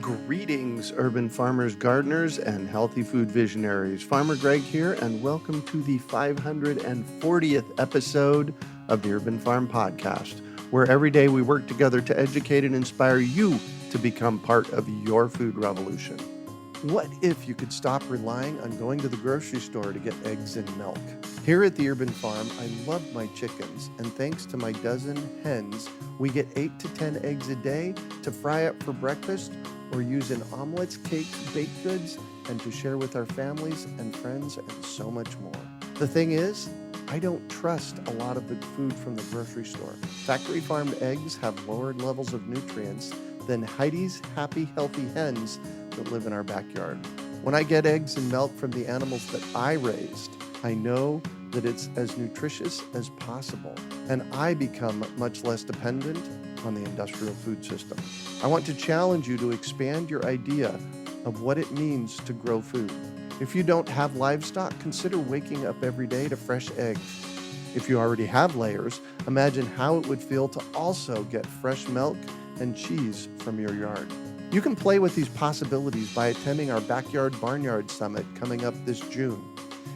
Greetings, urban farmers, gardeners, and healthy food visionaries. Farmer Greg here, and welcome to the 540th episode of the Urban Farm Podcast, where every day we work together to educate and inspire you to become part of your food revolution. What if you could stop relying on going to the grocery store to get eggs and milk? Here at the Urban Farm, I love my chickens, and thanks to my dozen hens, we get 8 to 10 eggs a day to fry up for breakfast or use in omelets, cakes, baked goods, and to share with our families and friends and so much more. The thing is, I don't trust a lot of the food from the grocery store. Factory farmed eggs have lower levels of nutrients than Heidi's happy, healthy hens that live in our backyard. When I get eggs and milk from the animals that I raised, I know that it's as nutritious as possible, and I become much less dependent on the industrial food system. I want to challenge you to expand your idea of what it means to grow food. If you don't have livestock, consider waking up every day to fresh eggs. If you already have layers, imagine how it would feel to also get fresh milk and cheese from your yard. You can play with these possibilities by attending our Backyard Barnyard Summit coming up this June.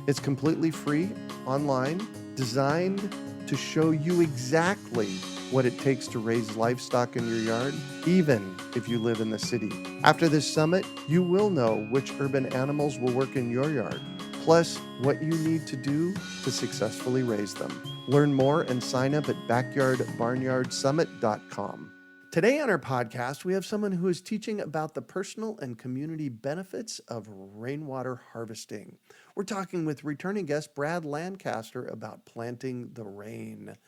It's completely free, online, designed to show you exactly what it takes to raise livestock in your yard, even if you live in the city. After this summit, you will know which urban animals will work in your yard, plus what you need to do to successfully raise them. Learn more and sign up at backyardbarnyardsummit.com. Today on our podcast, we have someone who is teaching about the personal and community benefits of rainwater harvesting. We're talking with returning guest Brad Lancaster about planting the rain.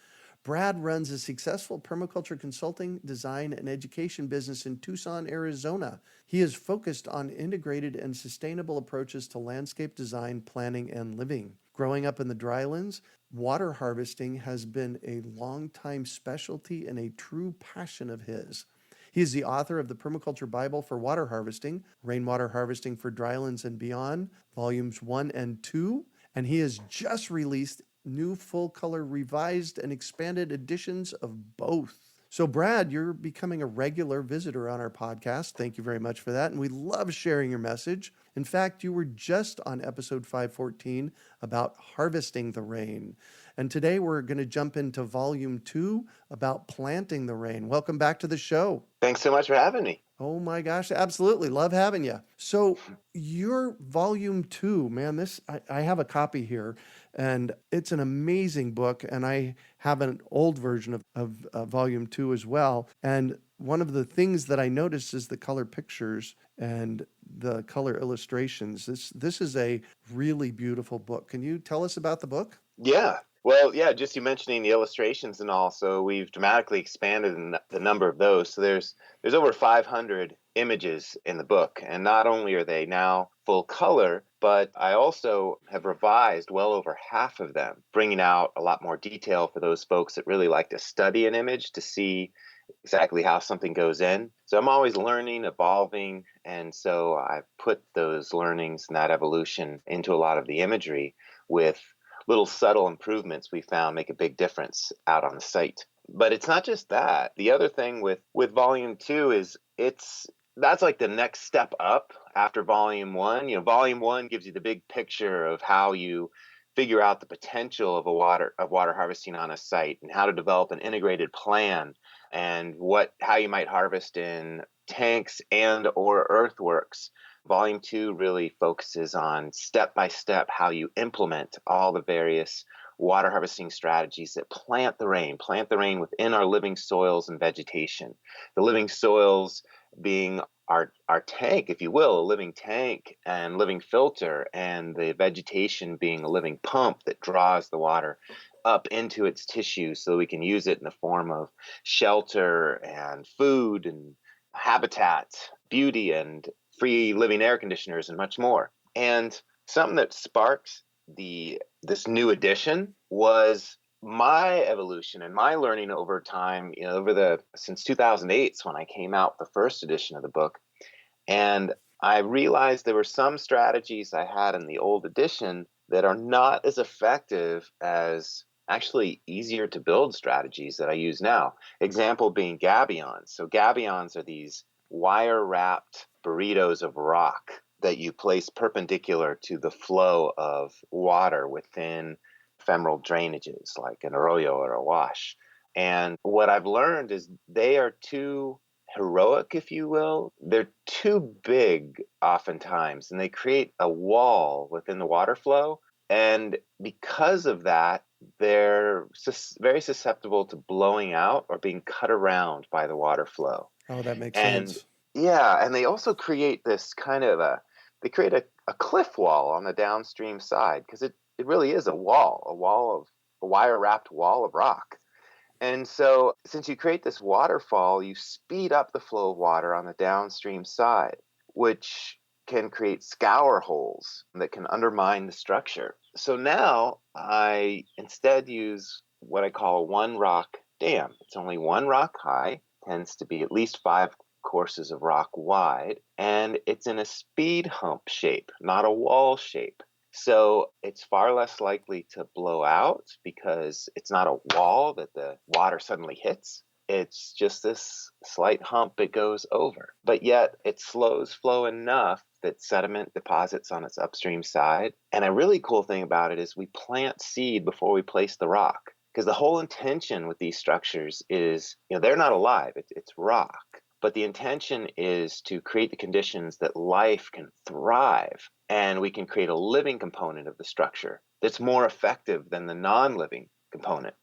Brad runs a successful permaculture consulting, design, and education business in Tucson, Arizona. He is focused on integrated and sustainable approaches to landscape design, planning, and living. Growing up in the Drylands, water harvesting has been a longtime specialty and a true passion of his. He is the author of the Permaculture Bible for Water Harvesting, Rainwater Harvesting for Drylands and Beyond, Volumes 1 and 2, and he has just released new full-color revised and expanded editions of both. So Brad, you're becoming a regular visitor on our podcast. Thank you very much for that, and we love sharing your message. In fact, you were just on episode 514 about harvesting the rain. And today we're going to jump into volume 2 about planting the rain. Welcome back to the show. Thanks so much for having me. Oh my gosh, absolutely. Love having you. So your volume 2, man, I have a copy here, and it's an amazing book, and I have an old version of volume 2 as well. And one of the things that I noticed is the color pictures and the color illustrations. This is a really beautiful book. Can you tell us about the book? Yeah. Well, yeah, just you mentioning the illustrations and all, so we've dramatically expanded the number of those. So there's over 500 images in the book, and not only are they now full color, but I also have revised well over half of them, bringing out a lot more detail for those folks that really like to study an image to see exactly how something goes in. So I'm always learning, evolving, and so I've put those learnings and that evolution into a lot of the imagery with little subtle improvements we found make a big difference out on the site. But it's not just that. The other thing with volume 2 is that's like the next step up after volume 1. You know, volume 1 gives you the big picture of how you figure out the potential of water harvesting on a site and how to develop an integrated plan and how you might harvest in tanks and or earthworks. Volume 2 really focuses on step-by-step how you implement all the various water harvesting strategies that plant the rain within our living soils and vegetation. The living soils being our tank, if you will, a living tank and living filter, and the vegetation being a living pump that draws the water up into its tissue so we can use it in the form of shelter and food and habitat, beauty and free living air conditioners and much more. And something that sparked this new edition was my evolution and my learning over time, since 2008 is when I came out with the first edition of the book. And I realized there were some strategies I had in the old edition that are not as effective as actually easier to build strategies that I use now. Example being gabions. So gabions are these wire-wrapped burritos of rock that you place perpendicular to the flow of water within ephemeral drainages like an arroyo or a wash. And what I've learned is they are too heroic, if you will. They're too big oftentimes, and they create a wall within the water flow. And because of that, they're very susceptible to blowing out or being cut around by the water flow. Oh, that makes And sense. yeah, and they also create this kind of they create a cliff wall on the downstream side, because it really is a wire-wrapped wall of rock. And so since you create this waterfall, you speed up the flow of water on the downstream side, which can create scour holes that can undermine the structure. So now I instead use what I call a one rock dam. It's only one rock high, tends to be at least 5 courses of rock wide, and it's in a speed hump shape, not a wall shape. So it's far less likely to blow out because it's not a wall that the water suddenly hits. It's just this slight hump it goes over. But yet it slows flow enough that sediment deposits on its upstream side. And a really cool thing about it is we plant seed before we place the rock. Because the whole intention with these structures is, they're not alive, it's rock. But the intention is to create the conditions that life can thrive, and we can create a living component of the structure that's more effective than the non-living component.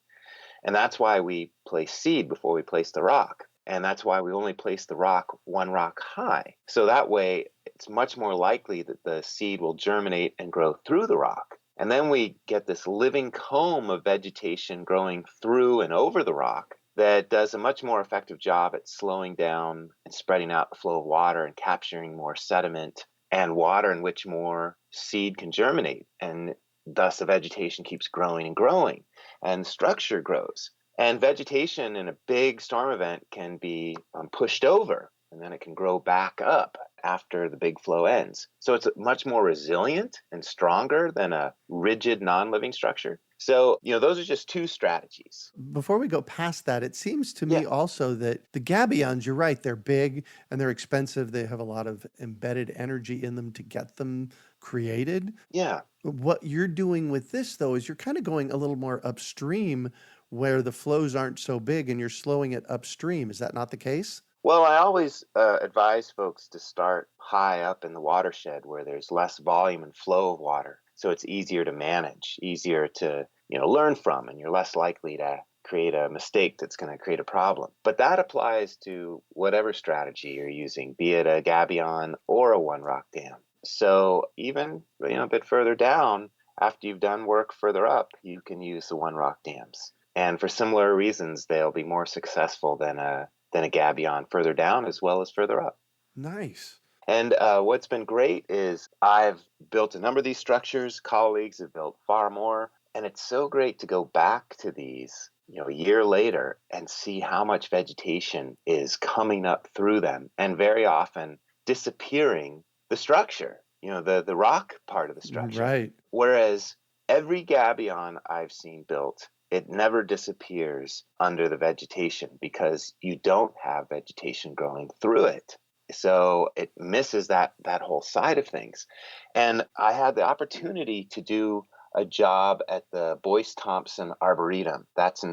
And that's why we place seed before we place the rock. And that's why we only place the rock one rock high. So that way, it's much more likely that the seed will germinate and grow through the rock. And then we get this living comb of vegetation growing through and over the rock that does a much more effective job at slowing down and spreading out the flow of water and capturing more sediment and water in which more seed can germinate. And thus the vegetation keeps growing and growing, and structure grows. And vegetation in a big storm event can be pushed over, and then it can grow back up after the big flow ends. So it's much more resilient and stronger than a rigid non-living structure. So, those are just 2 strategies. Before we go past that, it seems to me also that the gabions, you're right, they're big and they're expensive. They have a lot of embedded energy in them to get them created. Yeah. What you're doing with this, though, is you're kind of going a little more upstream where the flows aren't so big and you're slowing it upstream. Is that not the case? Well, I always advise folks to start high up in the watershed where there's less volume and flow of water. So it's easier to manage, easier to, learn from, and you're less likely to create a mistake that's going to create a problem. But that applies to whatever strategy you're using, be it a gabion or a one rock dam. So even, a bit further down, after you've done work further up, you can use the one rock dams. And for similar reasons, they'll be more successful than a gabion further down as well as further up. Nice. And what's been great is I've built a number of these structures. Colleagues have built far more. And it's so great to go back to these, a year later and see how much vegetation is coming up through them and very often disappearing the structure, the rock part of the structure. Right. Whereas every gabion I've seen built, it never disappears under the vegetation because you don't have vegetation growing through it. So it misses that whole side of things. And I had the opportunity to do a job at the Boyce Thompson Arboretum. That's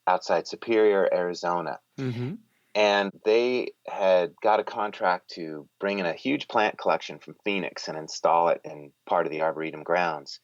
outside Superior, Arizona. Mm-hmm. And they had got a contract to bring in a huge plant collection from Phoenix and install it in part of the Arboretum grounds.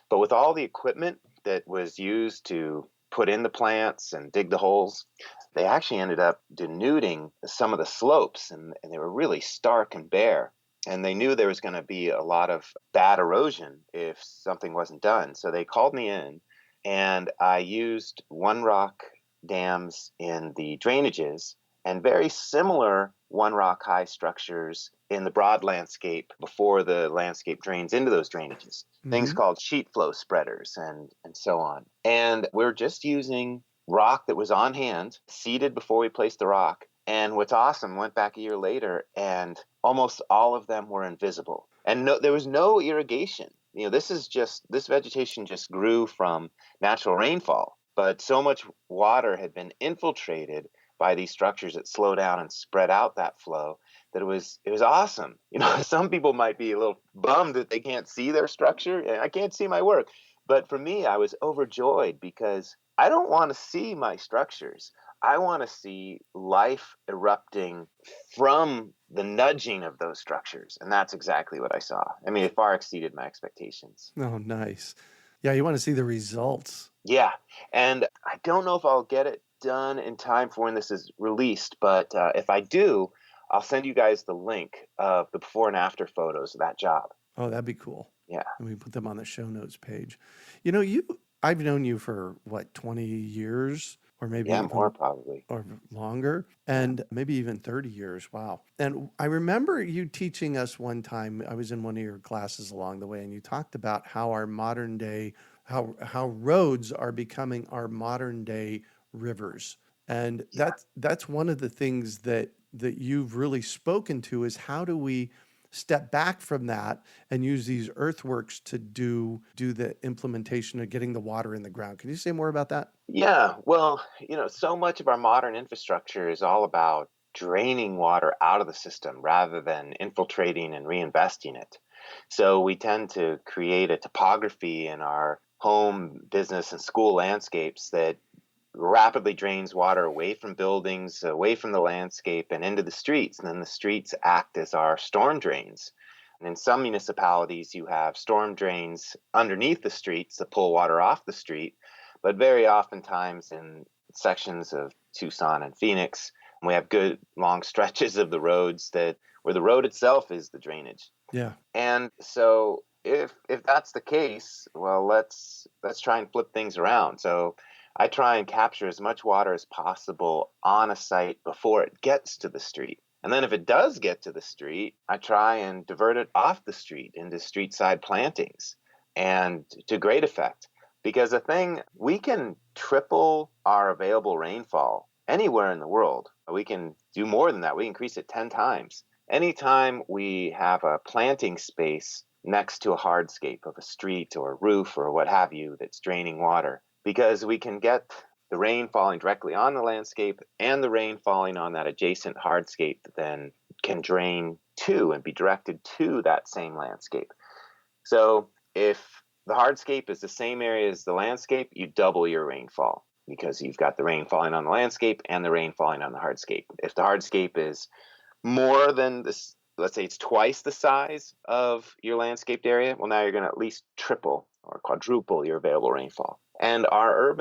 But with all the equipment that was used to put in the plants and dig the holes, they actually ended up denuding some of the slopes, and they were really stark and bare. And they knew there was going to be a lot of bad erosion if something wasn't done. So they called me in, and I used one rock dams in the drainages and very similar one rock high structures in the broad landscape before the landscape drains into those drainages. Mm-hmm. Things called sheet flow spreaders and so on. And we're just using rock that was on hand, seeded before we placed the rock. And what's awesome, went back a year later, and almost all of them were invisible. And there was no irrigation. This vegetation just grew from natural rainfall. But so much water had been infiltrated by these structures that slow down and spread out that flow that it was awesome. Some people might be a little bummed that they can't see their structure, and I can't see my work. But for me, I was overjoyed because I don't want to see my structures. I want to see life erupting from the nudging of those structures. And that's exactly what I saw. I mean, it far exceeded my expectations. Oh, nice. Yeah, you want to see the results. Yeah. And I don't know if I'll get it done in time for when this is released, but if I do, I'll send you guys the link of the before and after photos of that job. Oh, that'd be cool. Yeah. And we put them on the show notes page. I've known you for 20 years or maybe Yeah, even more probably. or longer, and maybe even 30 years. Wow. And I remember you teaching us one time, I was in one of your classes along the way, and you talked about how our modern day, how roads are becoming our modern day rivers. And that's one of the things that you've really spoken to is how do we step back from that and use these earthworks to do the implementation of getting the water in the ground. Can you say more about that? Yeah, well, so much of our modern infrastructure is all about draining water out of the system rather than infiltrating and reinvesting it. So we tend to create a topography in our home, business, and school landscapes that rapidly drains water away from buildings, away from the landscape, and into the streets. And then the streets act as our storm drains. And in some municipalities, you have storm drains underneath the streets that pull water off the street. But very oftentimes in sections of Tucson and Phoenix, we have good long stretches of the roads where the road itself is the drainage. Yeah. And so if that's the case, well, let's try and flip things around. So I try and capture as much water as possible on a site before it gets to the street. And then if it does get to the street, I try and divert it off the street into street side plantings, and to great effect. Because we can triple our available rainfall anywhere in the world. We can do more than that. We increase it 10 times. Anytime we have a planting space next to a hardscape of a street or a roof or what have you that's draining water, because we can get the rain falling directly on the landscape and the rain falling on that adjacent hardscape that then can drain to and be directed to that same landscape. So if the hardscape is the same area as the landscape, you double your rainfall because you've got the rain falling on the landscape and the rain falling on the hardscape. If the hardscape is more than this, let's say it's twice the size of your landscaped area, well, now you're going to at least triple or quadruple your available rainfall. And our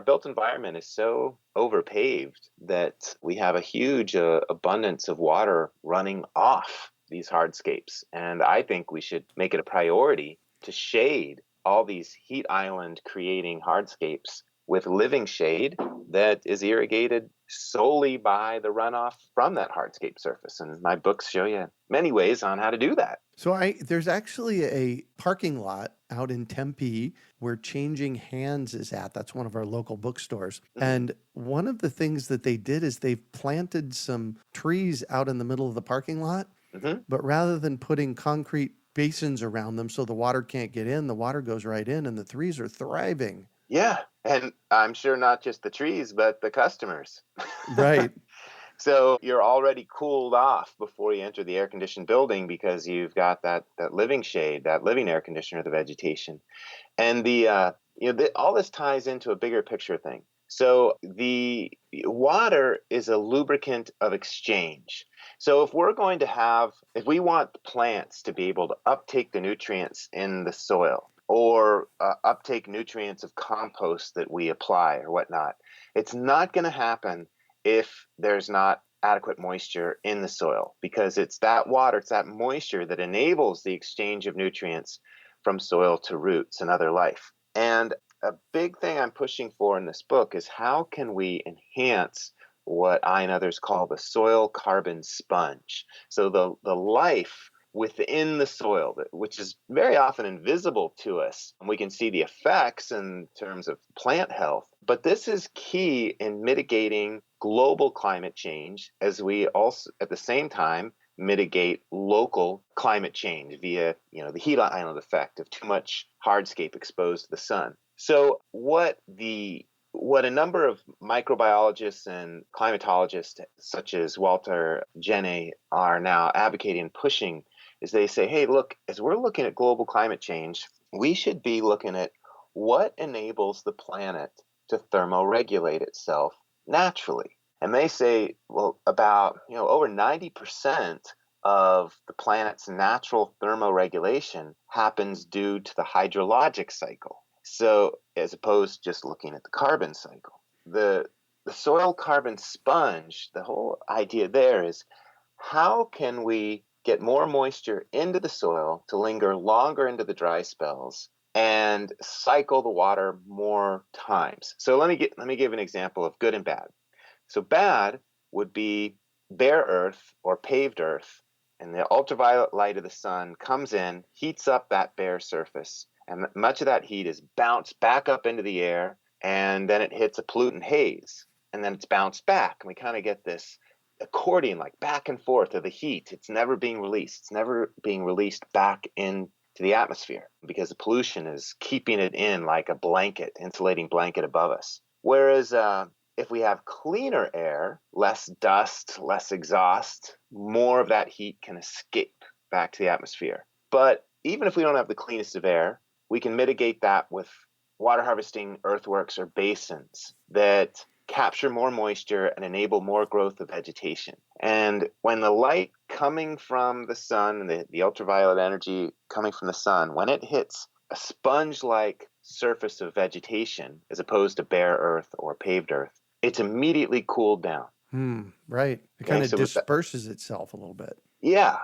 built environment is so overpaved that we have a huge abundance of water running off these hardscapes. And I think we should make it a priority to shade all these heat island creating hardscapes with living shade that is irrigated solely by the runoff from that hardscape surface. And my books show you many ways on how to do that. So there's actually a parking lot out in Tempe where Changing Hands is at. That's one of our local bookstores. Mm-hmm. And one of the things that they did is they've planted some trees out in the middle of the parking lot, mm-hmm. but rather than putting concrete basins around them so the water can't get in, the water goes right in and the trees are thriving. Yeah. And I'm sure not just the trees, but the customers. Right. So you're already cooled off before you enter the air-conditioned building because you've got that living shade, that living air conditioner, the vegetation. And all this ties into a bigger picture thing. So the water is a lubricant of exchange. So if we want plants to be able to uptake the nutrients in the soil or uptake nutrients of compost that we apply or whatnot, it's not going to happen if there's not adequate moisture in the soil, because it's that water, it's that moisture that enables the exchange of nutrients from soil to roots and other life. And a big thing I'm pushing for in this book is how can we enhance what I and others call the soil carbon sponge. So the life within the soil, which is very often invisible to us. And we can see the effects in terms of plant health. But this is key in mitigating global climate change as we also, at the same time, mitigate local climate change via, the heat island effect of too much hardscape exposed to the sun. So what the what a number of microbiologists and climatologists, such as Walter Jenne, are now advocating and pushing is they say, hey, look, as we're looking at global climate change, we should be looking at what enables the planet to thermoregulate itself naturally. And they say, well, about over 90% of the planet's natural thermoregulation happens due to the hydrologic cycle. So as opposed to just looking at the carbon cycle, the soil carbon sponge, the whole idea there is how can we get more moisture into the soil to linger longer into the dry spells and cycle the water more times. So let me give an example of good and bad. So bad would be bare earth or paved earth, and the ultraviolet light of the sun comes in, heats up that bare surface, and much of that heat is bounced back up into the air, and then it hits a pollutant haze, and then it's bounced back, and we kind of get this accordion, like back and forth of the heat. It's never being released. It's never being released back into the atmosphere because the pollution is keeping it in like a blanket, insulating blanket above us. Whereas if we have cleaner air, less dust, less exhaust, more of that heat can escape back to the atmosphere. But even if we don't have the cleanest of air, we can mitigate that with water harvesting earthworks or basins that capture more moisture and enable more growth of vegetation. And when the light coming from the sun, and the ultraviolet energy coming from the sun, when it hits a sponge-like surface of vegetation, as opposed to bare earth or paved earth, it's immediately cooled down. Right. It kind of disperses itself a little bit. Yeah.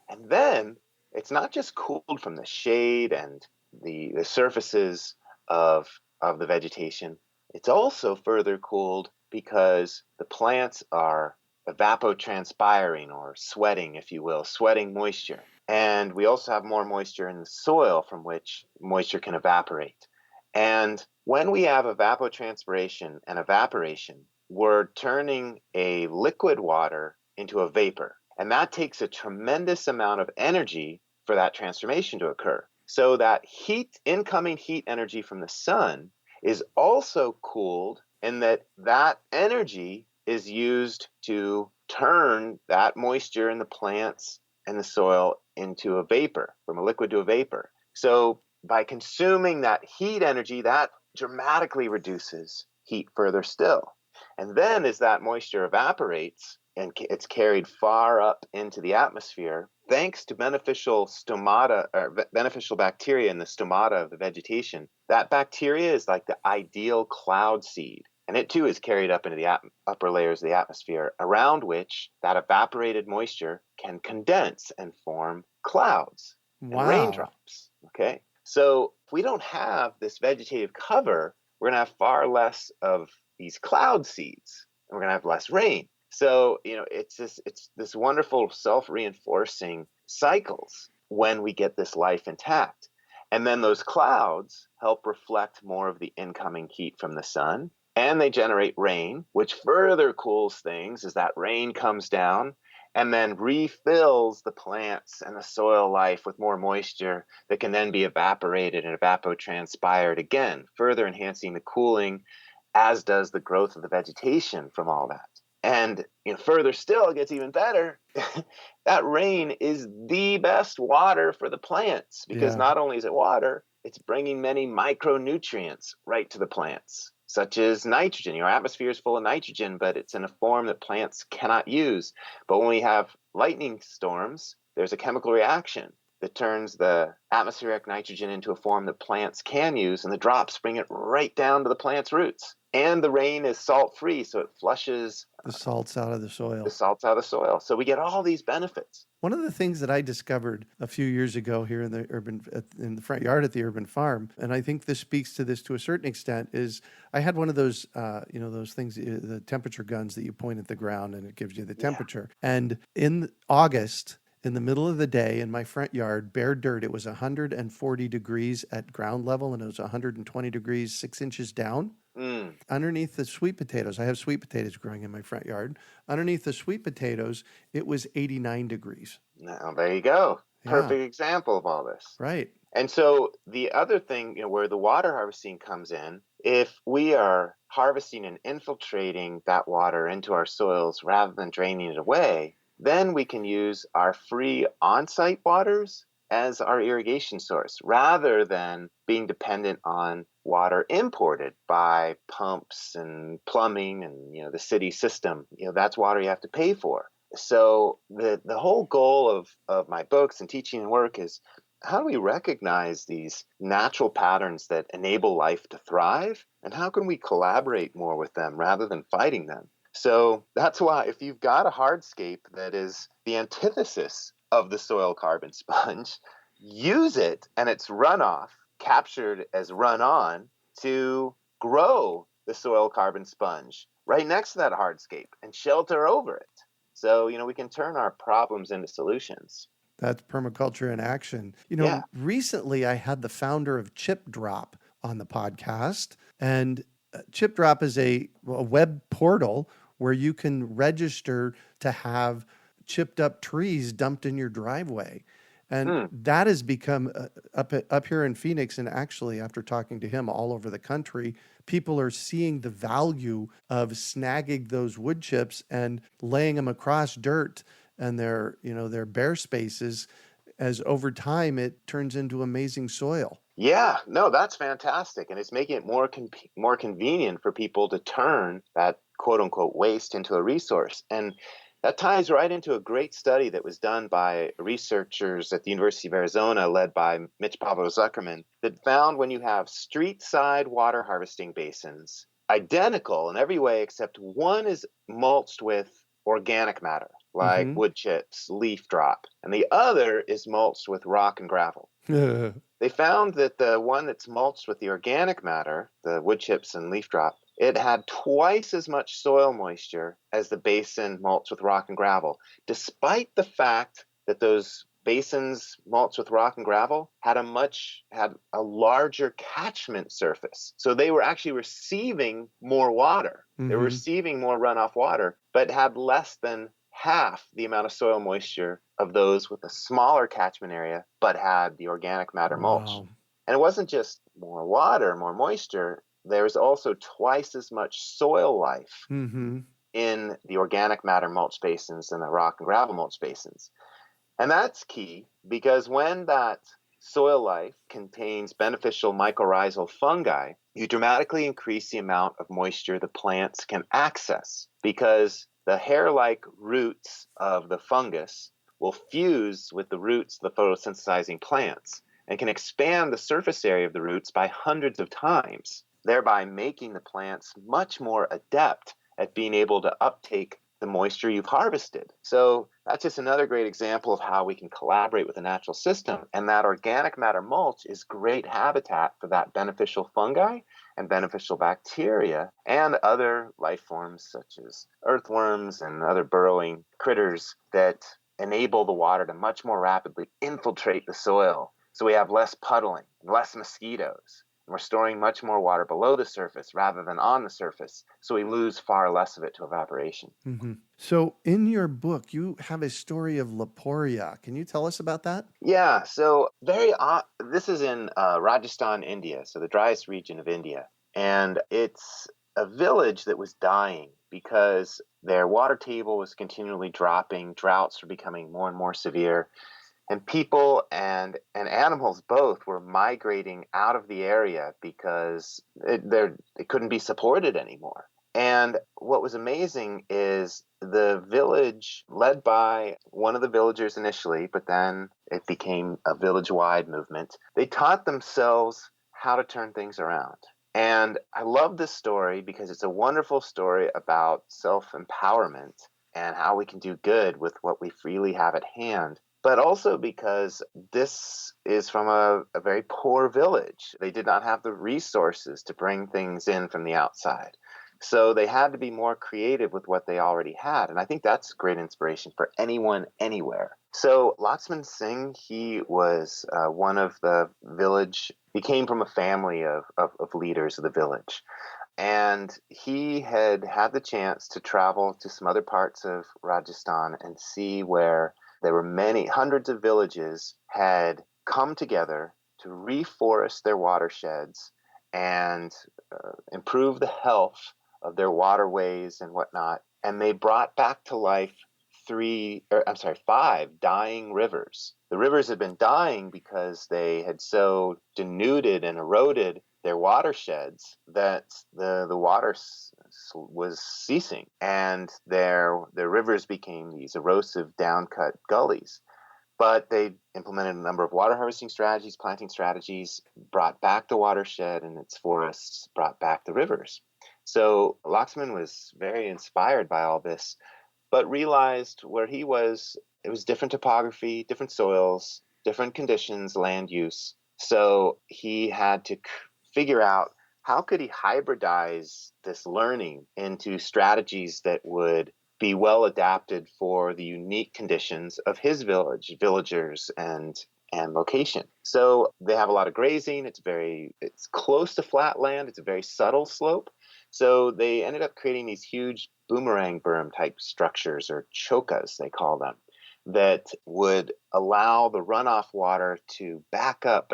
And then it's not just cooled from the shade and the surfaces of the vegetation. It's also further cooled because the plants are evapotranspiring, or sweating, if you will, sweating moisture. And we also have more moisture in the soil from which moisture can evaporate. And when we have evapotranspiration and evaporation, we're turning a liquid water into a vapor. And that takes a tremendous amount of energy for that transformation to occur. So that incoming heat energy from the sun is also cooled, in that energy is used to turn that moisture in the plants and the soil into a vapor, from a liquid to a vapor. So by consuming that heat energy, that dramatically reduces heat further still. And then as that moisture evaporates and it's carried far up into the atmosphere, thanks to beneficial stomata or beneficial bacteria in the stomata of the vegetation, that bacteria is like the ideal cloud seed. And it too is carried up into the upper layers of the atmosphere, around which that evaporated moisture can condense and form clouds and raindrops. Okay. So if we don't have this vegetative cover, we're going to have far less of these cloud seeds, and we're going to have less rain. So, it's this wonderful self-reinforcing cycles when we get this life intact. And then those clouds help reflect more of the incoming heat from the sun, and they generate rain, which further cools things as that rain comes down and then refills the plants and the soil life with more moisture that can then be evaporated and evapotranspired again, further enhancing the cooling, as does the growth of the vegetation from all that. And further still, it gets even better. That rain is the best water for the plants, because not only is it water, it's bringing many micronutrients right to the plants, such as nitrogen. Our atmosphere is full of nitrogen, but it's in a form that plants cannot use. But when we have lightning storms, there's a chemical reaction that turns the atmospheric nitrogen into a form that plants can use, and the drops bring it right down to the plant's roots. And the rain is salt-free, so it flushes the salts out of the soil. So we get all these benefits. One of the things that I discovered a few years ago here in the front yard at the urban farm, and I think this speaks to this to a certain extent, is I had one of those, those things, the temperature guns that you point at the ground and it gives you the temperature. And in August, in the middle of the day in my front yard, bare dirt, it was 140 degrees at ground level, and it was 120 degrees 6 inches down. Underneath the sweet potatoes, I have sweet potatoes growing in my front yard. Underneath the sweet potatoes, it was 89 degrees. Now, there you go. Perfect example of all this. Right. And so the other thing, where the water harvesting comes in, if we are harvesting and infiltrating that water into our soils rather than draining it away, then we can use our free on-site waters as our irrigation source rather than being dependent on water imported by pumps and plumbing and the city system. That's water you have to pay for. So the whole goal of my books and teaching and work is, how do we recognize these natural patterns that enable life to thrive? And how can we collaborate more with them rather than fighting them? So that's why if you've got a hardscape that is the antithesis of the soil carbon sponge, use it and its runoff captured as run-on to grow the soil carbon sponge right next to that hardscape and shelter over it. So, we can turn our problems into solutions. That's permaculture in action. Yeah. Recently I had the founder of Chip Drop on the podcast, and Chip Drop is a web portal where you can register to have chipped up trees dumped in your driveway. And that has become up here in Phoenix, and actually after talking to him all over the country, people are seeing the value of snagging those wood chips and laying them across dirt and their bare spaces, as over time it turns into amazing soil. Yeah, no, that's fantastic. And it's making it more convenient for people to turn that quote unquote waste into a resource. And that ties right into a great study that was done by researchers at the University of Arizona, led by Mitch Pablo Zuckerman, that found when you have street side water harvesting basins, identical in every way except one is mulched with organic matter, like wood chips, leaf drop, and the other is mulched with rock and gravel. They found that the one that's mulched with the organic matter, the wood chips and leaf drop, it had twice as much soil moisture as the basin mulched with rock and gravel, despite the fact that those basins mulched with rock and gravel had a larger catchment surface. So they were actually receiving more water. They were receiving more runoff water, but had less than half the amount of soil moisture of those with a smaller catchment area, but had the organic matter mulch. And it wasn't just more water, more moisture. There's also twice as much soil life in the organic matter mulch basins than the rock and gravel mulch basins. And that's key because when that soil life contains beneficial mycorrhizal fungi, you dramatically increase the amount of moisture the plants can access, because the hair-like roots of the fungus will fuse with the roots of the photosynthesizing plants and can expand the surface area of the roots by hundreds of times, thereby making the plants much more adept at being able to uptake the moisture you've harvested. So that's just another great example of how we can collaborate with the natural system. And that organic matter mulch is great habitat for that beneficial fungi and beneficial bacteria and other life forms such as earthworms and other burrowing critters that enable the water to much more rapidly infiltrate the soil. So we have less puddling and less mosquitoes. We're storing much more water below the surface rather than on the surface, so we lose far less of it to evaporation. So in your book, you have a story of Laporia. Can you tell us about that? Yeah, so this is in Rajasthan, India, so the driest region of India. And it's a village that was dying because their water table was continually dropping, droughts were becoming more and more severe. And people and animals both were migrating out of the area because it couldn't be supported anymore. And what was amazing is the village, led by one of the villagers initially, but then it became a village-wide movement, they taught themselves how to turn things around. And I love this story because it's a wonderful story about self-empowerment and how we can do good with what we freely have at hand. But also because this is from a very poor village. They did not have the resources to bring things in from the outside. So they had to be more creative with what they already had. And I think that's great inspiration for anyone, anywhere. So Laxman Singh, he was one of the village, he came from a family of leaders of the village. And he had the chance to travel to some other parts of Rajasthan and see where there were hundreds of villages had come together to reforest their watersheds and improve the health of their waterways and whatnot. And they brought back to life five dying rivers. The rivers had been dying because they had so denuded and eroded their watersheds that the water was ceasing, and their rivers became these erosive, downcut gullies. But they implemented a number of water harvesting strategies, planting strategies, brought back the watershed and its forests, brought back the rivers. So Laxman was very inspired by all this, but realized where he was, it was different topography, different soils, different conditions, land use. So he had to figure out how could he hybridize this learning into strategies that would be well adapted for the unique conditions of his villagers, and location. So they have a lot of grazing. It's close to flat land. It's a very subtle slope. So they ended up creating these huge boomerang berm type structures, or chocas, they call them, that would allow the runoff water to back up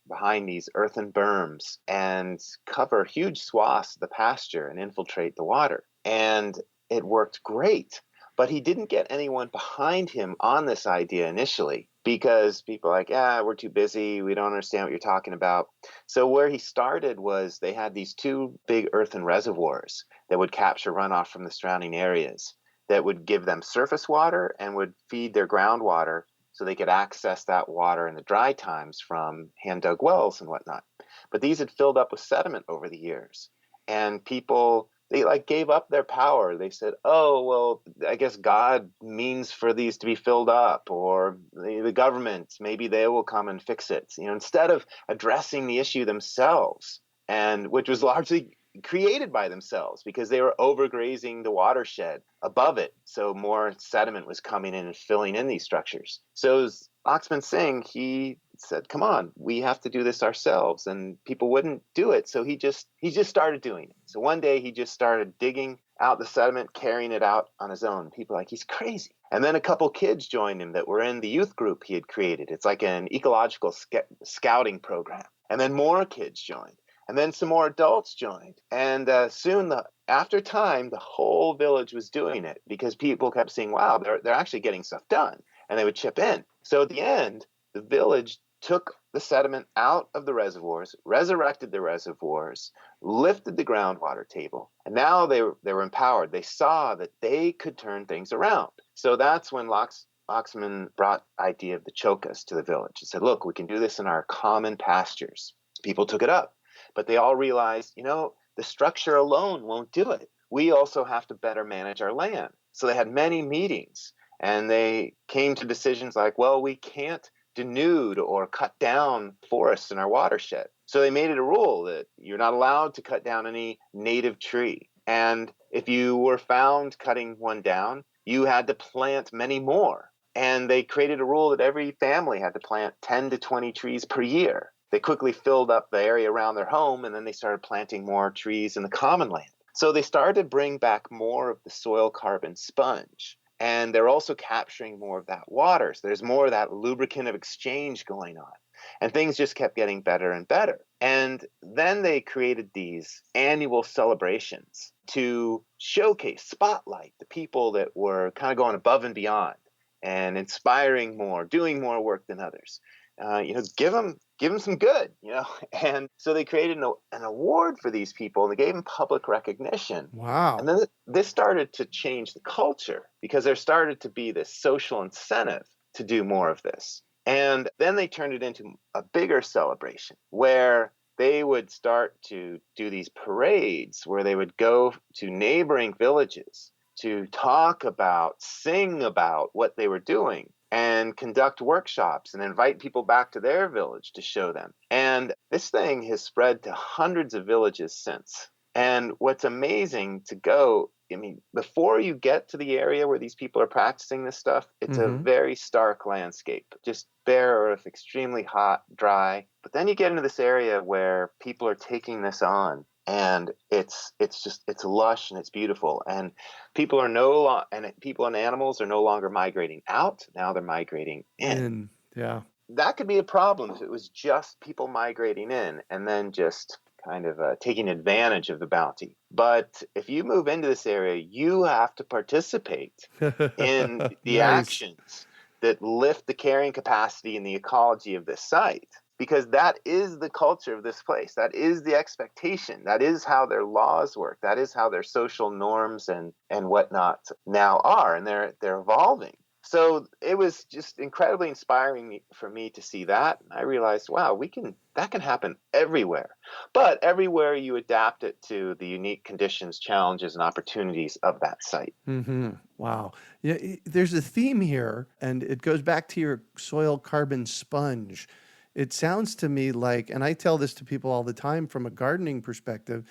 behind these earthen berms and cover huge swaths of the pasture and infiltrate the water. And it worked great, but he didn't get anyone behind him on this idea initially, because people are like, we're too busy. We don't understand what you're talking about. So where he started was they had these two big earthen reservoirs that would capture runoff from the surrounding areas, that would give them surface water and would feed their groundwater so they could access that water in the dry times from hand-dug wells and whatnot. But these had filled up with sediment over the years, and people, they gave up their power. They said, oh, well, I guess God means for these to be filled up, or the government, maybe they will come and fix it. Instead of addressing the issue themselves, and which was largely created by themselves because they were overgrazing the watershed above it. So more sediment was coming in and filling in these structures. So Laxman Singh, he said, come on, we have to do this ourselves. And people wouldn't do it. So he just started doing it. So one day he just started digging out the sediment, carrying it out on his own. People were like, he's crazy. And then a couple kids joined him that were in the youth group he had created. It's like an ecological scouting program. And then more kids joined. And then some more adults joined. And soon, after time, the whole village was doing it because people kept saying, wow, they're actually getting stuff done. And they would chip in. So at the end, the village took the sediment out of the reservoirs, resurrected the reservoirs, lifted the groundwater table. And now they were empowered. They saw that they could turn things around. So that's when Laxman brought the idea of the chocas to the village. He said, look, we can do this in our common pastures. People took it up. But they all realized, the structure alone won't do it. We also have to better manage our land. So they had many meetings, and they came to decisions like, well, we can't denude or cut down forests in our watershed. So they made it a rule that you're not allowed to cut down any native tree. And if you were found cutting one down, you had to plant many more. And they created a rule that every family had to plant 10 to 20 trees per year. They quickly filled up the area around their home, and then they started planting more trees in the common land. So they started to bring back more of the soil carbon sponge, and they're also capturing more of that water. So there's more of that lubricant of exchange going on, and things just kept getting better and better. And then they created these annual celebrations to showcase, spotlight the people that were kind of going above and beyond and inspiring more, doing more work than others. Give them some good, And so they created an award for these people, and they gave them public recognition. Wow. And then this started to change the culture because there started to be this social incentive to do more of this. And then they turned it into a bigger celebration where they would start to do these parades where they would go to neighboring villages to talk about, sing about what they were doing, and conduct workshops and invite people back to their village to show them. And this thing has spread to hundreds of villages since. And what's amazing to go, before you get to the area where these people are practicing this stuff, it's a very stark landscape, just bare earth, extremely hot, dry. But then you get into this area where people are taking this on. And it's lush and it's beautiful, and people and animals are no longer migrating out. Now they're migrating in. Yeah, that could be a problem if it was just people migrating in and then just kind of taking advantage of the bounty. But if you move into this area, you have to participate in the Nice. actions that lift the carrying capacity and the ecology of this site. Because that is the culture of this place. That is the expectation. That is how their laws work. That is how their social norms and whatnot now are. And they're evolving. So it was just incredibly inspiring for me to see that. I realized, wow, that can happen everywhere. But everywhere you adapt it to the unique conditions, challenges, and opportunities of that site. Mm-hmm. Wow. Yeah, there's a theme here, and it goes back to your soil carbon sponge. It sounds to me like, and I tell this to people all the time from a gardening perspective,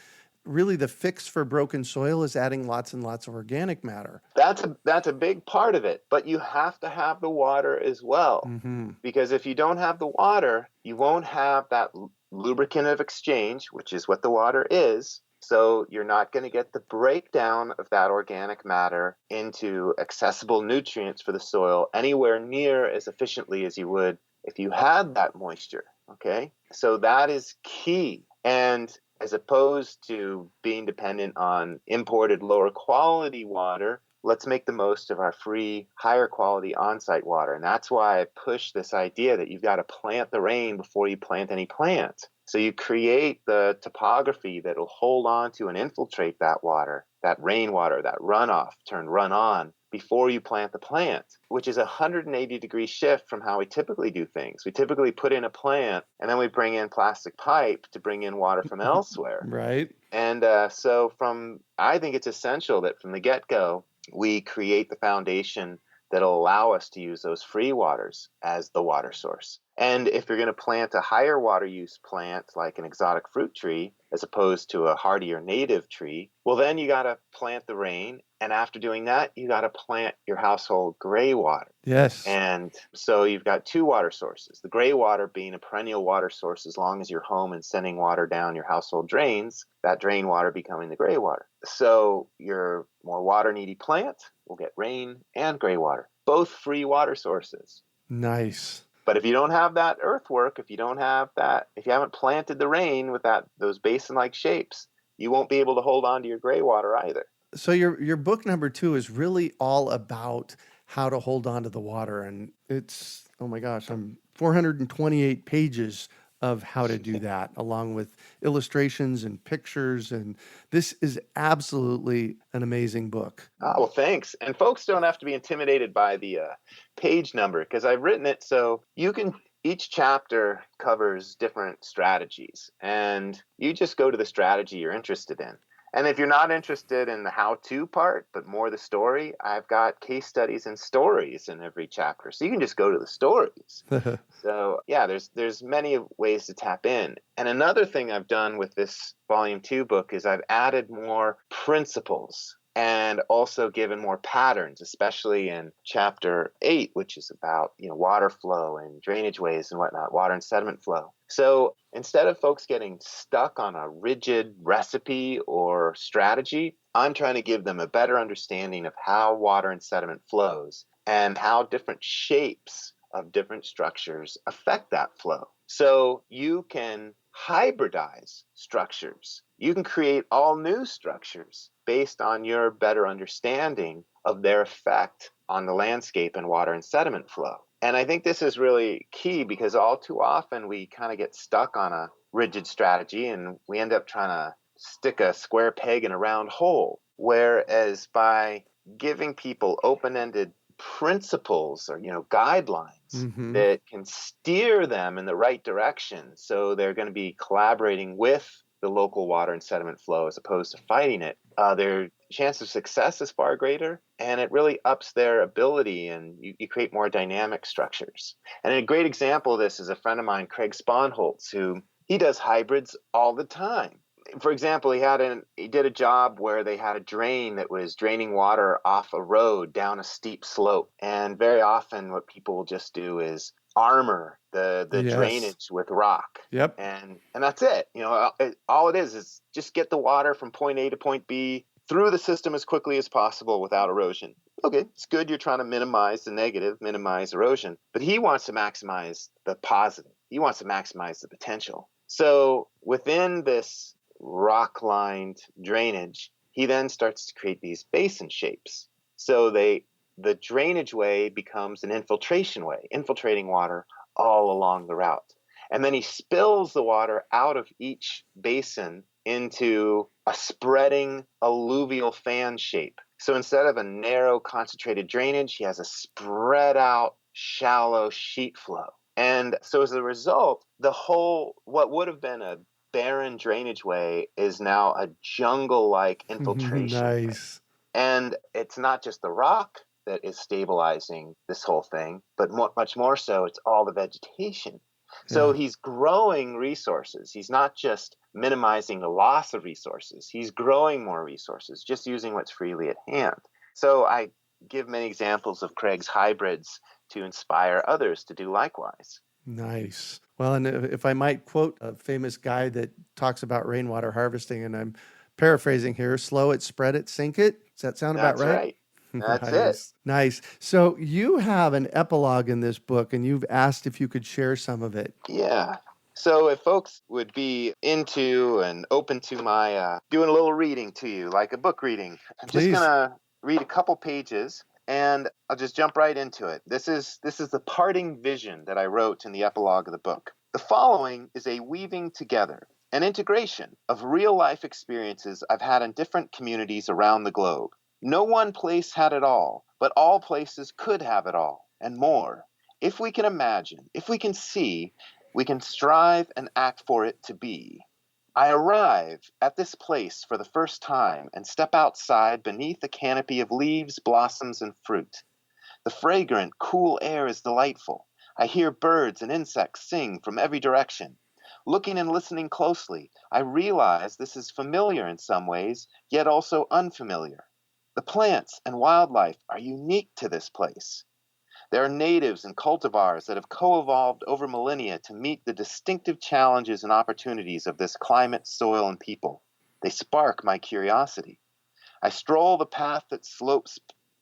really the fix for broken soil is adding lots and lots of organic matter. That's a big part of it, but you have to have the water as well. Mm-hmm. Because if you don't have the water, you won't have that lubricant of exchange, which is what the water is. So you're not going to get the breakdown of that organic matter into accessible nutrients for the soil anywhere near as efficiently as you would if you had that moisture. Okay, so that is key. And as opposed to being dependent on imported lower quality water, let's make the most of our free, higher quality on-site water. And that's why I push this idea that you've got to plant the rain before you plant any plant. So you create the topography that will hold on to and infiltrate that water, that rainwater, that runoff turned run on before you plant the plant, which is a 180-degree shift from how we typically do things. We typically put in a plant and then we bring in plastic pipe to bring in water from elsewhere. Right. And so I think it's essential that from the get-go, we create the foundation that'll allow us to use those free waters as the water source. And if you're going to plant a higher water use plant like an exotic fruit tree, as opposed to a hardier native tree, well, then you got to plant the rain. And after doing that, you got to plant your household gray water. Yes. And so you've got two water sources, the gray water being a perennial water source as long as you're home and sending water down your household drains, that drain water becoming the gray water. So your more water needy plant will get rain and gray water, both free water sources. Nice. But if you don't have that earthwork, if you haven't planted the rain with those basin-like shapes, you won't be able to hold on to your gray water either. So your book number 2 is really all about how to hold on to the water. And it's, oh my gosh, I'm 428 pages of how to do that, along with illustrations and pictures. And this is absolutely an amazing book. Oh, well, thanks. And folks don't have to be intimidated by the page number, because I've written it so each chapter covers different strategies, and you just go to the strategy you're interested in. And if you're not interested in the how-to part, but more the story, I've got case studies and stories in every chapter. So you can just go to the stories. So yeah, there's many ways to tap in. And another thing I've done with this volume 2 book is I've added more principles and also given more patterns, especially in chapter 8, which is about water flow and drainage ways and whatnot, water and sediment flow. So instead of folks getting stuck on a rigid recipe or strategy, I'm trying to give them a better understanding of how water and sediment flows and how different shapes of different structures affect that flow. So you can hybridize structures. You can create all new structures based on your better understanding of their effect on the landscape and water and sediment flow. And I think this is really key, because all too often we kind of get stuck on a rigid strategy and we end up trying to stick a square peg in a round hole. Whereas by giving people open-ended principles or guidelines that can steer them in the right direction, so they're going to be collaborating with the local water and sediment flow as opposed to fighting it, their chance of success is far greater, and it really ups their ability, and you create more dynamic structures. And a great example of this is a friend of mine, Craig Sponholtz, who he does hybrids all the time. For example, he did a job where they had a drain that was draining water off a road down a steep slope. And very often what people will just do is armor the Yes. drainage with rock. Yep. And that's it. All it is just get the water from point A to point B through the system as quickly as possible without erosion. Okay, it's good you're trying to minimize the negative, minimize erosion, but he wants to maximize the positive. He wants to maximize the potential. So within this rock-lined drainage, he then starts to create these basin shapes. So the drainage way becomes an infiltration way, infiltrating water all along the route. And then he spills the water out of each basin into a spreading alluvial fan shape. So instead of a narrow, concentrated drainage, he has a spread out, shallow sheet flow. And so as a result, what would have been a barren drainage way is now a jungle-like infiltration way. Nice. And it's not just the rock that is stabilizing this whole thing, but much more so, it's all the vegetation. So he's growing resources. He's not just minimizing the loss of resources. He's growing more resources, just using what's freely at hand. So I give many examples of Craig's hybrids to inspire others to do likewise. Nice. Well, and if I might quote a famous guy that talks about rainwater harvesting, and I'm paraphrasing here, slow it, spread it, sink it. Does that sound about That's right. That's it. Nice. So you have an epilogue in this book, and you've asked if you could share some of it. Yeah. So if folks would be into and open to my doing a little reading to you, like a book reading, I'm Please. just going to read a couple pages and I'll just jump right into it. This is the parting vision that I wrote in the epilogue of the book. The following is a weaving together, an integration of real life experiences I've had in different communities around the globe. No one place had it all, but all places could have it all, and more. If we can imagine, if we can see, we can strive and act for it to be. I arrive at this place for the first time and step outside beneath a canopy of leaves, blossoms, and fruit. The fragrant, cool air is delightful. I hear birds and insects sing from every direction. Looking and listening closely, I realize this is familiar in some ways, yet also unfamiliar. The plants and wildlife are unique to this place. There are natives and cultivars that have co-evolved over millennia to meet the distinctive challenges and opportunities of this climate, soil, and people. They spark my curiosity. I stroll the path that slopes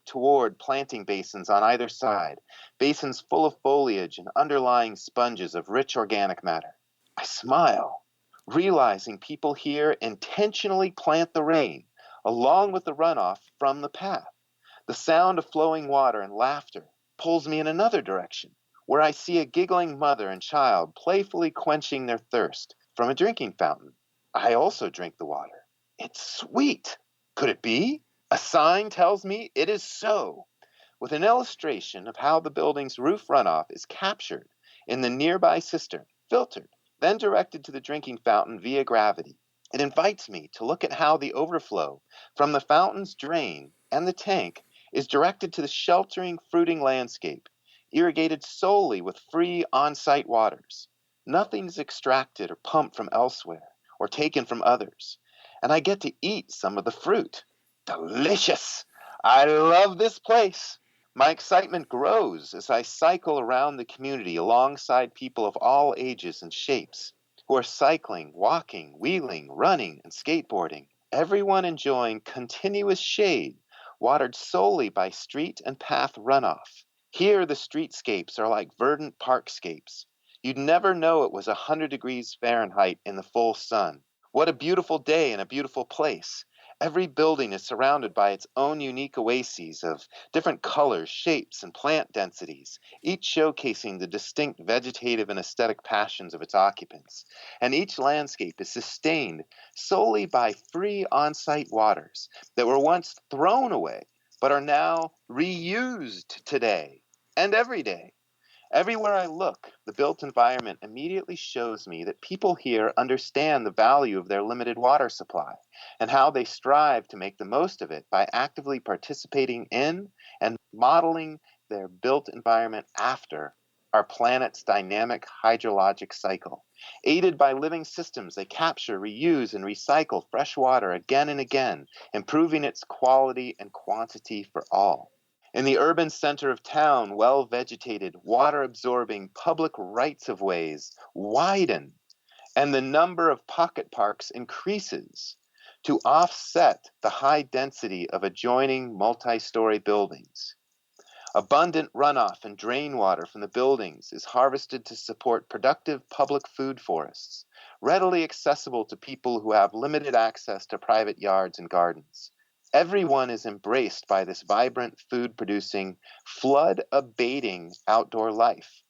toward planting basins on either side, basins full of foliage and underlying sponges of rich organic matter. I smile, realizing people here intentionally plant the rain, along with the runoff from the path. The sound of flowing water and laughter pulls me in another direction, where I see a giggling mother and child playfully quenching their thirst from a drinking fountain. I also drink the water. It's sweet. Could it be? A sign tells me it is so, with an illustration of how the building's roof runoff is captured in the nearby cistern, filtered, then directed to the drinking fountain via gravity. It invites me to look at how the overflow from the fountain's drain and the tank is directed to the sheltering, fruiting landscape, irrigated solely with free on-site waters. Nothing is extracted or pumped from elsewhere or taken from others. And I get to eat some of the fruit. Delicious! I love this place. My excitement grows as I cycle around the community alongside people of all ages and shapes, who are cycling, walking, wheeling, running, and skateboarding, everyone enjoying continuous shade, watered solely by street and path runoff. Here the streetscapes are like verdant parkscapes. You'd never know it was 100 degrees Fahrenheit in the full sun. What a beautiful day in a beautiful place. Every building is surrounded by its own unique oases of different colors, shapes, and plant densities, each showcasing the distinct vegetative and aesthetic passions of its occupants. And each landscape is sustained solely by free on-site waters that were once thrown away, but are now reused today and every day. Everywhere I look, the built environment immediately shows me that people here understand the value of their limited water supply and how they strive to make the most of it by actively participating in and modeling their built environment after our planet's dynamic hydrologic cycle. Aided by living systems, they capture, reuse, and recycle fresh water again and again, improving its quality and quantity for all. In the urban center of town, well-vegetated, water-absorbing public rights-of-ways widen, and the number of pocket parks increases to offset the high density of adjoining multi-story buildings. Abundant runoff and drain water from the buildings is harvested to support productive public food forests, readily accessible to people who have limited access to private yards and gardens. Everyone is embraced by this vibrant, food-producing, flood-abating outdoor life.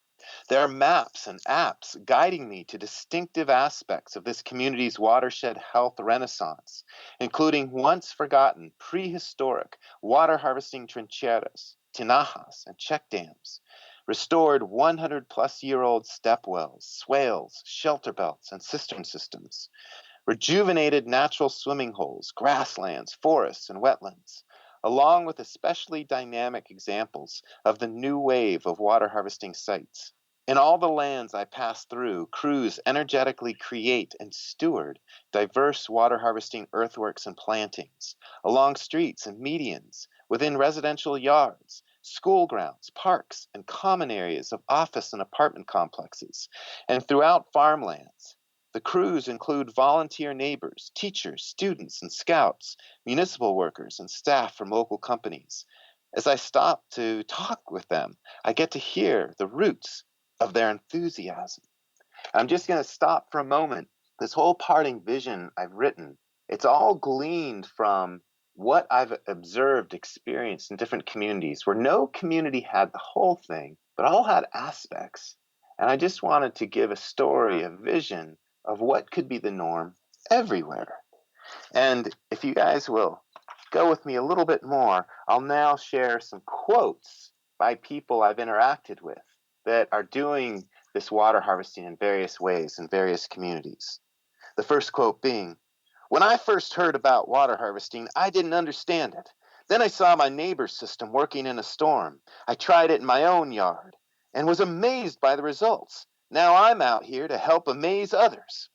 There are maps and apps guiding me to distinctive aspects of this community's watershed health renaissance, including once forgotten prehistoric water harvesting trincheras, tinajas, and check dams, restored 100-plus-year-old step wells, swales, shelter belts, and cistern systems, rejuvenated natural swimming holes, grasslands, forests, and wetlands, along with especially dynamic examples of the new wave of water harvesting sites. In all the lands I pass through, crews energetically create and steward diverse water harvesting earthworks and plantings, along streets and medians, within residential yards, school grounds, parks, and common areas of office and apartment complexes, and throughout farmlands. The crews include volunteer neighbors, teachers, students, and scouts, municipal workers, and staff from local companies. As I stop to talk with them, I get to hear the roots of their enthusiasm. I'm just going to stop for a moment. This whole parting vision I've written, it's all gleaned from what I've observed, experienced in different communities, where no community had the whole thing, but all had aspects. And I just wanted to give a story, a vision of what could be the norm everywhere. And if you guys will go with me a little bit more, I'll now share some quotes by people I've interacted with that are doing this water harvesting in various ways in various communities. The first quote being, "When I first heard about water harvesting, I didn't understand it. Then I saw my neighbor's system working in a storm. I tried it in my own yard and was amazed by the results. Now I'm out here to help amaze others."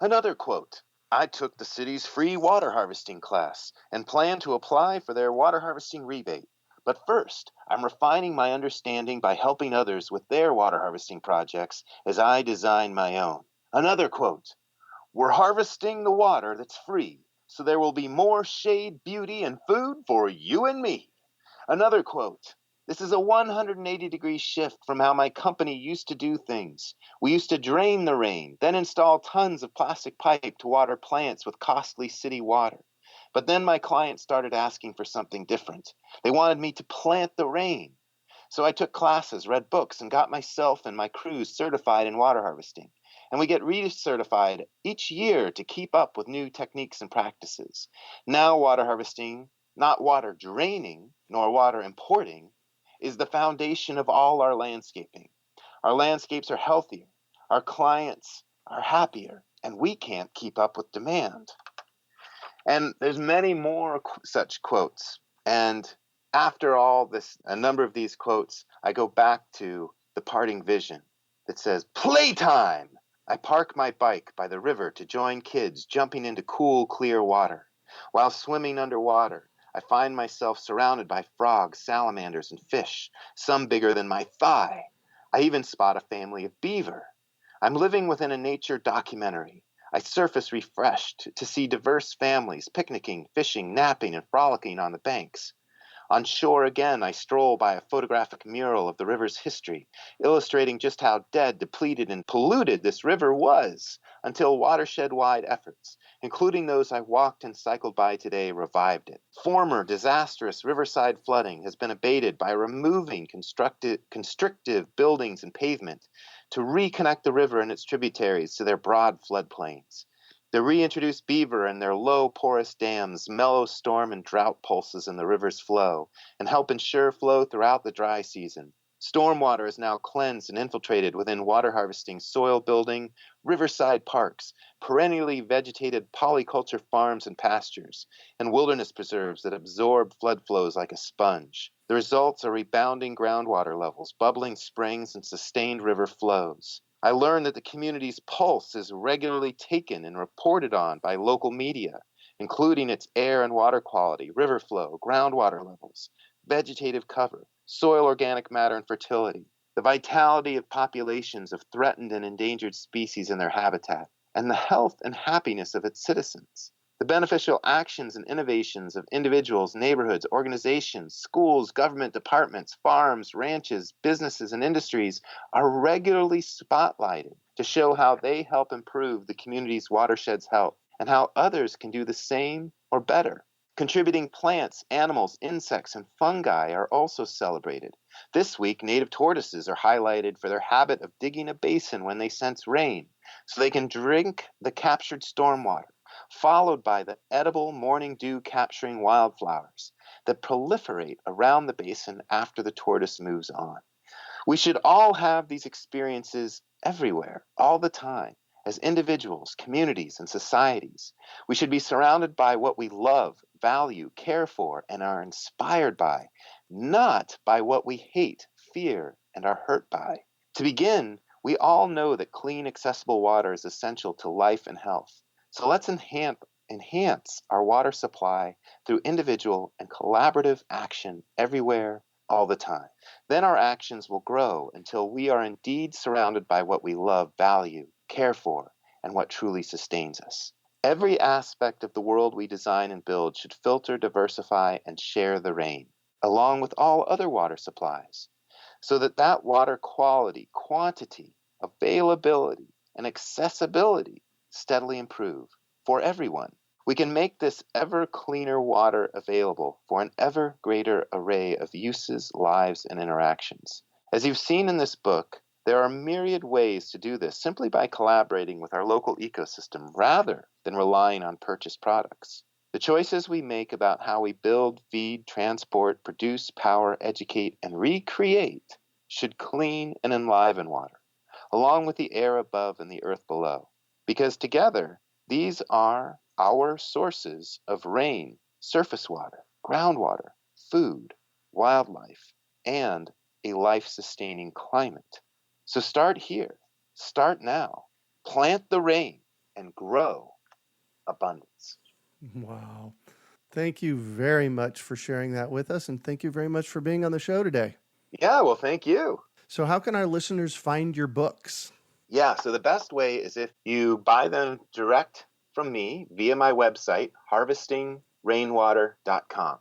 Another quote, "I took the city's free water harvesting class and plan to apply for their water harvesting rebate. But first, I'm refining my understanding by helping others with their water harvesting projects as I design my own." Another quote, "We're harvesting the water that's free, so there will be more shade, beauty, and food for you and me." Another quote, "This is a 180-degree shift from how my company used to do things. We used to drain the rain, then install tons of plastic pipe to water plants with costly city water. But then my clients started asking for something different. They wanted me to plant the rain. So I took classes, read books, and got myself and my crews certified in water harvesting. And we get recertified each year to keep up with new techniques and practices. Now water harvesting, not water draining, nor water importing, is the foundation of all our landscaping. Our landscapes are healthier, our clients are happier, and we can't keep up with demand." And there's many more such quotes. And after all this, a number of these quotes, I go back to the parting vision that says, "Playtime! I park my bike by the river to join kids jumping into cool, clear water. While swimming underwater, I find myself surrounded by frogs, salamanders, and fish, some bigger than my thigh. I even spot a family of beaver. I'm living within a nature documentary. I surface refreshed to see diverse families picnicking, fishing, napping, and frolicking on the banks. On shore again, I stroll by a photographic mural of the river's history, illustrating just how dead, depleted, and polluted this river was until watershed-wide efforts, including those I walked and cycled by today, revived it. Former disastrous riverside flooding has been abated by removing constrictive buildings and pavement to reconnect the river and its tributaries to their broad floodplains. The reintroduced beaver and their low, porous dams mellow storm and drought pulses in the river's flow and help ensure flow throughout the dry season. Stormwater is now cleansed and infiltrated within water harvesting, soil building, riverside parks, perennially vegetated polyculture farms and pastures, and wilderness preserves that absorb flood flows like a sponge. The results are rebounding groundwater levels, bubbling springs, and sustained river flows. I learned that the community's pulse is regularly taken and reported on by local media, including its air and water quality, river flow, groundwater levels, vegetative cover, soil organic matter and fertility, the vitality of populations of threatened and endangered species in their habitat, and the health and happiness of its citizens. The beneficial actions and innovations of individuals, neighborhoods, organizations, schools, government departments, farms, ranches, businesses, and industries are regularly spotlighted to show how they help improve the community's watershed's health and how others can do the same or better. Contributing plants, animals, insects, and fungi are also celebrated. This week, native tortoises are highlighted for their habit of digging a basin when they sense rain, so they can drink the captured stormwater, followed by the edible morning dew capturing wildflowers that proliferate around the basin after the tortoise moves on. We should all have these experiences everywhere, all the time, as individuals, communities, and societies. We should be surrounded by what we love, value, care for, and are inspired by, not by what we hate, fear, and are hurt by. To begin, we all know that clean, accessible water is essential to life and health. So let's enhance our water supply through individual and collaborative action everywhere, all the time. Then our actions will grow until we are indeed surrounded by what we love, value, care for, and what truly sustains us. Every aspect of the world we design and build should filter, diversify, and share the rain, along with all other water supplies, so that water quality, quantity, availability, and accessibility steadily improve for everyone. We can make this ever cleaner water available for an ever greater array of uses, lives, and interactions. As you've seen in this book, there are myriad ways to do this simply by collaborating with our local ecosystem rather than relying on purchased products. The choices we make about how we build, feed, transport, produce, power, educate, and recreate should clean and enliven water, along with the air above and the earth below. Because together, these are our sources of rain, surface water, groundwater, food, wildlife, and a life-sustaining climate. So start here, start now, plant the rain, and grow abundance. Wow. Thank you very much for sharing that with us, and thank you very much for being on the show today. Yeah, well, thank you. So how can our listeners find your books? Yeah, so the best way is if you buy them direct from me via my website, harvestingrainwater.com.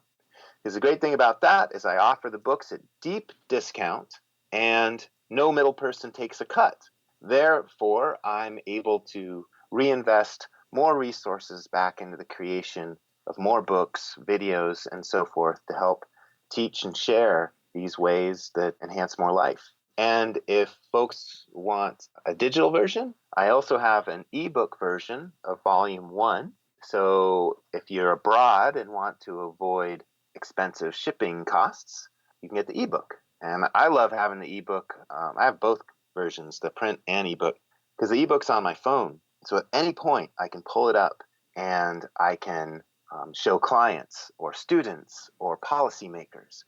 Because the great thing about that is I offer the books at deep discount and no middle person takes a cut. Therefore, I'm able to reinvest more resources back into the creation of more books, videos, and so forth to help teach and share these ways that enhance more life. And if folks want a digital version, I also have an ebook version of Volume 1. So if you're abroad and want to avoid expensive shipping costs, you can get the ebook. And I love having the ebook. I have both versions, the print and ebook, because the ebook's on my phone. So at any point, I can pull it up and I can show clients or students or policymakers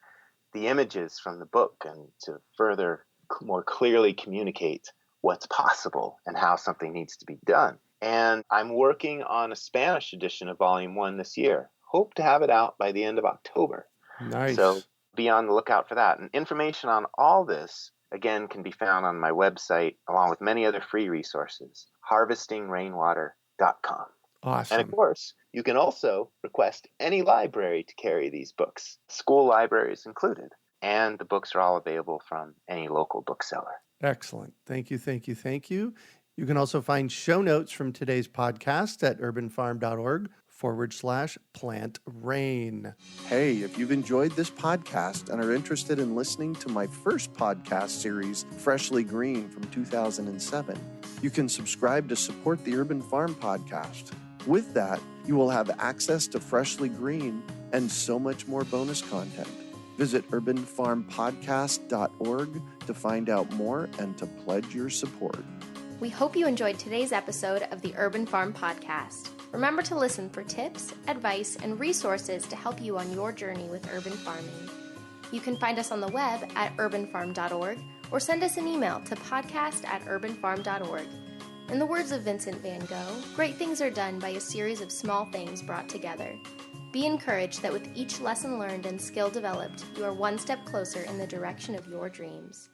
the images from the book and to further more clearly communicate what's possible and how something needs to be done. And I'm working on a Spanish edition of Volume 1 this year. Hope to have it out by the end of October. Nice. So be on the lookout for that. And information on all this, again, can be found on my website, along with many other free resources, harvestingrainwater.com. Awesome. And of course, you can also request any library to carry these books, school libraries included. And the books are all available from any local bookseller. Excellent. Thank you, thank you, thank you. You can also find show notes from today's podcast at urbanfarm.org/plant rain. Hey, if you've enjoyed this podcast and are interested in listening to my first podcast series, Freshly Green from 2007, you can subscribe to support the Urban Farm Podcast. With that, you will have access to Freshly Green and so much more bonus content. Visit urbanfarmpodcast.org to find out more and to pledge your support. We hope you enjoyed today's episode of the Urban Farm Podcast. Remember to listen for tips, advice, and resources to help you on your journey with urban farming. You can find us on the web at urbanfarm.org or send us an email to podcast@urbanfarm.org. In the words of Vincent van Gogh, great things are done by a series of small things brought together. Be encouraged that with each lesson learned and skill developed, you are one step closer in the direction of your dreams.